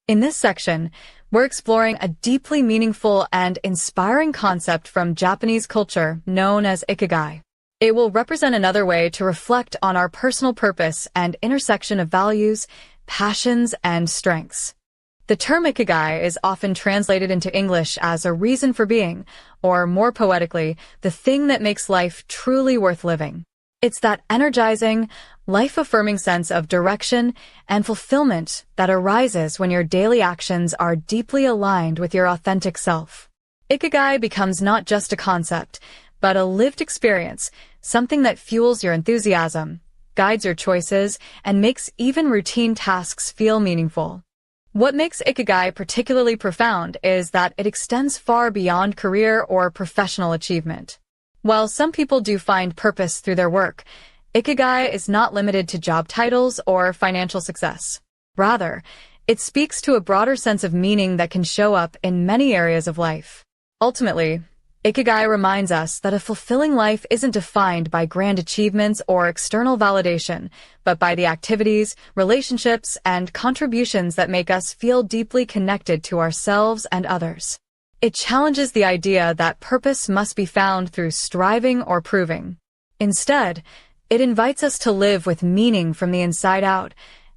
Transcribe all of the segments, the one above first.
In this section, we're exploring a deeply meaningful and inspiring concept from Japanese culture known as Ikigai. It will represent another way to reflect on our personal purpose and intersection of values, passions, and strengths. The term Ikigai is often translated into English as a reason for being, or more poetically, the thing that makes life truly worth living. It's that energizing, life-affirming sense of direction and fulfillment that arises when your daily actions are deeply aligned with your authentic self. Ikigai becomes not just a concept, but a lived experience, something that fuels your enthusiasm, guides your choices, and makes even routine tasks feel meaningful. What makes Ikigai particularly profound is that it extends far beyond career or professional achievement. While some people do find purpose through their work, Ikigai is not limited to job titles or financial success. Rather, it speaks to a broader sense of meaning that can show up in many areas of life. Ultimately, Ikigai reminds us that a fulfilling life isn't defined by grand achievements or external validation, but by the activities, relationships, and contributions that make us feel deeply connected to ourselves and others. It challenges the idea that purpose must be found through striving or proving. Instead, it invites us to live with meaning from the inside out,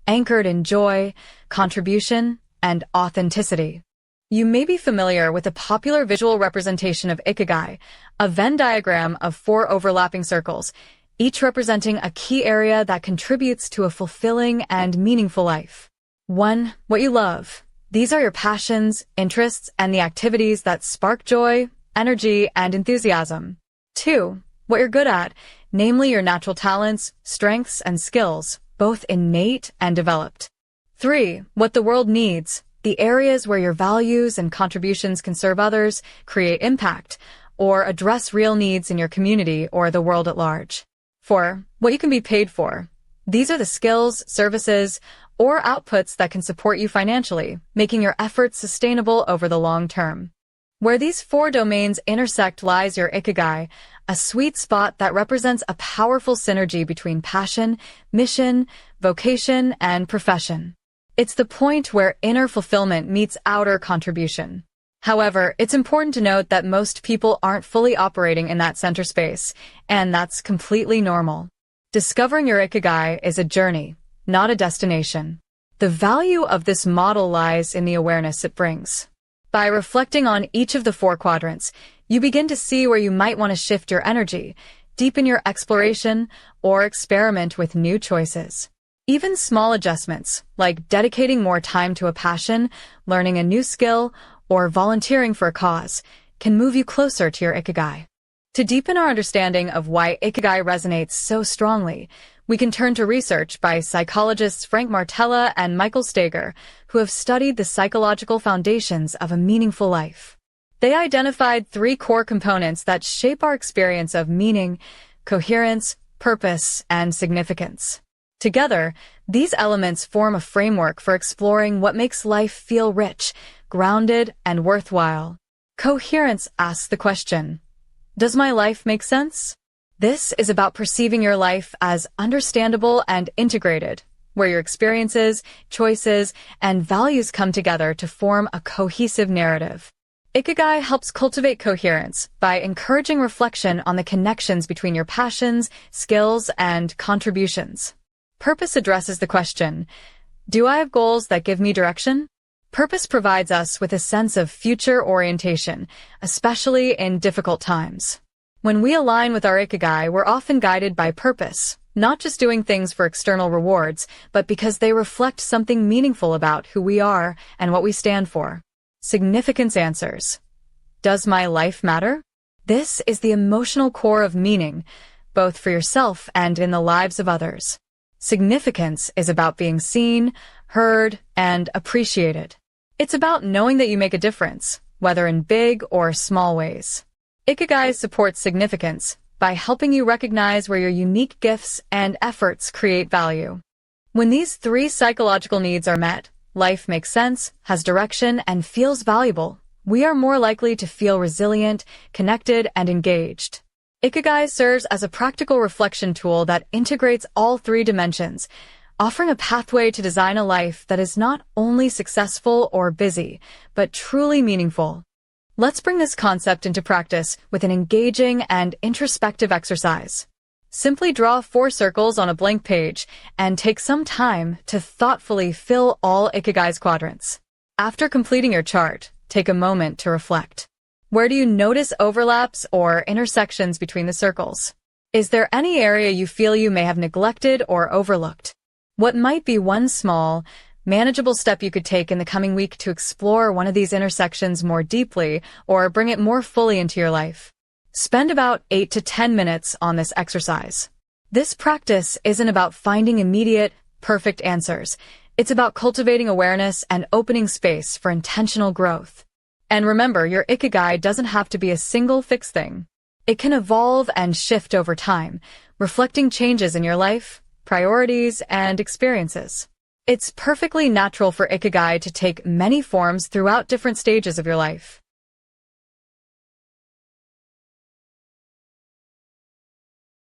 anchored in joy, contribution, and authenticity. You may be familiar with a popular visual representation of Ikigai, a Venn diagram of 4 overlapping circles, each representing a key area that contributes to a fulfilling and meaningful life. 1. What you love. These are your passions, interests, and the activities that spark joy, energy, and enthusiasm. 2. What you're good at, namely your natural talents, strengths, and skills, both innate and developed. 3. What the world needs, the areas where your values and contributions can serve others, create impact, or address real needs in your community or the world at large. 4. What you can be paid for. These are the skills, services, or outputs that can support you financially, making your efforts sustainable over the long term. Where these 4 domains intersect lies your Ikigai, a sweet spot that represents a powerful synergy between passion, mission, vocation, and profession. It's the point where inner fulfillment meets outer contribution. However, it's important to note that most people aren't fully operating in that center space, and that's completely normal. Discovering your Ikigai is a journey, not a destination. The value of this model lies in the awareness it brings. By reflecting on each of the 4 quadrants, you begin to see where you might want to shift your energy, deepen your exploration, or experiment with new choices. Even small adjustments, like dedicating more time to a passion, learning a new skill, or volunteering for a cause, can move you closer to your Ikigai. To deepen our understanding of why Ikigai resonates so strongly, we can turn to research by psychologists Frank Martella and Michael Steger, who have studied the psychological foundations of a meaningful life. They identified 3 core components that shape our experience of meaning, coherence, purpose, and significance. Together, these elements form a framework for exploring what makes life feel rich, grounded, and worthwhile. Coherence asks the question, does my life make sense? This is about perceiving your life as understandable and integrated, where your experiences, choices, and values come together to form a cohesive narrative. Ikigai helps cultivate coherence by encouraging reflection on the connections between your passions, skills, and contributions. Purpose addresses the question, do I have goals that give me direction? Purpose provides us with a sense of future orientation, especially in difficult times. When we align with our Ikigai, we're often guided by purpose, not just doing things for external rewards, but because they reflect something meaningful about who we are and what we stand for. Significance answers. Does my life matter? This is the emotional core of meaning, both for yourself and in the lives of others. Significance is about being seen, heard, and appreciated. It's about knowing that you make a difference, whether in big or small ways. Ikigai supports significance by helping you recognize where your unique gifts and efforts create value. When these 3 psychological needs are met, life makes sense, has direction, and feels valuable, we are more likely to feel resilient, connected, and engaged. Ikigai serves as a practical reflection tool that integrates all 3 dimensions, offering a pathway to design a life that is not only successful or busy, but truly meaningful. Let's bring this concept into practice with an engaging and introspective exercise. Simply draw 4 circles on a blank page and take some time to thoughtfully fill all Ikigai's quadrants. After completing your chart, take a moment to reflect. Where do you notice overlaps or intersections between the circles? Is there any area you feel you may have neglected or overlooked? What might be one small, manageable step you could take in the coming week to explore one of these intersections more deeply or bring it more fully into your life? Spend about 8 to 10 minutes on this exercise. This practice isn't about finding immediate, perfect answers. It's about cultivating awareness and opening space for intentional growth. And remember, your Ikigai doesn't have to be a single fixed thing. It can evolve and shift over time, reflecting changes in your life, priorities, and experiences. It's perfectly natural for Ikigai to take many forms throughout different stages of your life.